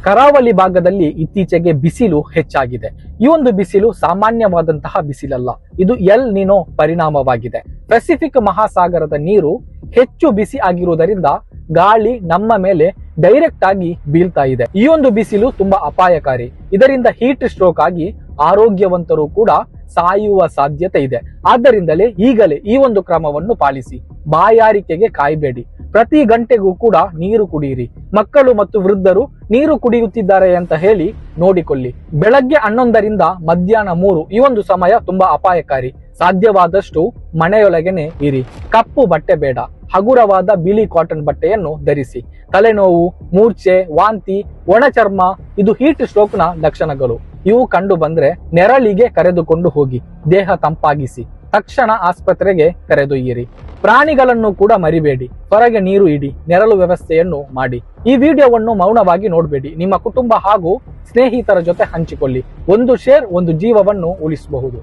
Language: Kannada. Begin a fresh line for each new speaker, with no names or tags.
ಕರಾವಳಿ ಭಾಗದಲ್ಲಿ ಇತ್ತೀಚೆಗೆ ಬಿಸಿಲು ಹೆಚ್ಚಾಗಿದೆ. ಈ ಒಂದು ಬಿಸಿಲು ಸಾಮಾನ್ಯವಾದಂತಹ ಬಿಸಿಲಲ್ಲ, ಇದು ಎಲ್ ನಿನೋ ಪರಿಣಾಮವಾಗಿದೆ. ಪೆಸಿಫಿಕ್ ಮಹಾಸಾಗರದ ನೀರು ಹೆಚ್ಚು ಬಿಸಿ ಆಗಿರುವುದರಿಂದ ಗಾಳಿ ನಮ್ಮ ಮೇಲೆ ಡೈರೆಕ್ಟ್ ಆಗಿ ಬೀಳ್ತಾ ಇದೆ. ಈ ಒಂದು ಬಿಸಿಲು ತುಂಬಾ ಅಪಾಯಕಾರಿ. ಇದರಿಂದ ಹೀಟ್ ಸ್ಟ್ರೋಕ್ ಆಗಿ ಆರೋಗ್ಯವಂತರು ಕೂಡ ಸಾಯುವ ಸಾಧ್ಯತೆ ಇದೆ. ಆದ್ದರಿಂದಲೇ ಈಗಲೇ ಈ ಒಂದು ಕ್ರಮವನ್ನು ಪಾಲಿಸಿ. ಬಾಯಾರಿಕೆಗೆ ಕಾಯಬೇಡಿ. ಪ್ರತಿ ಗಂಟೆಗೂ ಕೂಡ ನೀರು ಕುಡಿಯಿರಿ. ಮಕ್ಕಳು ಮತ್ತು ವೃದ್ಧರು ನೀರು ಕುಡಿಯುತ್ತಿದ್ದಾರೆ ಅಂತ ಹೇಳಿ ನೋಡಿಕೊಳ್ಳಿ. ಬೆಳಗ್ಗೆ 11ರಿಂದ ಮಧ್ಯಾಹ್ನ 3 ಈ ಒಂದು ಸಮಯ ತುಂಬಾ ಅಪಾಯಕಾರಿ. ಸಾಧ್ಯವಾದಷ್ಟು ಮನೆಯೊಳಗೇನೆ ಇರಿ. ಕಪ್ಪು ಬಟ್ಟೆ ಬೇಡ, ಹಗುರವಾದ ಬಿಳಿ ಕಾಟನ್ ಬಟ್ಟೆಯನ್ನು ಧರಿಸಿ. ತಲೆನೋವು, ಮೂರ್ಛೆ, ವಾಂತಿ, ಒಣಚರ್ಮ ಇದು ಹೀಟ್ ಸ್ಟ್ರೋಕ್ ನ ಲಕ್ಷಣಗಳು. ಇವು ಕಂಡು ಬಂದ್ರೆ ನೆರಳಿಗೆ ಕರೆದುಕೊಂಡು ಹೋಗಿ ದೇಹ ತಂಪಾಗಿಸಿ. ತಕ್ಷಣ ಆಸ್ಪತ್ರೆಗೆ ಕರೆದೊಯ್ಯಿರಿ. ಪ್ರಾಣಿಗಳನ್ನು ಕೂಡ ಮರಿಬೇಡಿ. ಹೊರಗೆ ನೀರು ಇಡಿ, ನೆರಳು ವ್ಯವಸ್ಥೆಯನ್ನು ಮಾಡಿ. ಈ ವಿಡಿಯೋವನ್ನು ಮೌನವಾಗಿ ನೋಡಬೇಡಿ. ನಿಮ್ಮ ಕುಟುಂಬ ಹಾಗೂ ಸ್ನೇಹಿತರ ಜೊತೆ ಹಂಚಿಕೊಳ್ಳಿ. ಒಂದು ಶೇರ್ ಒಂದು ಜೀವವನ್ನು ಉಳಿಸಬಹುದು.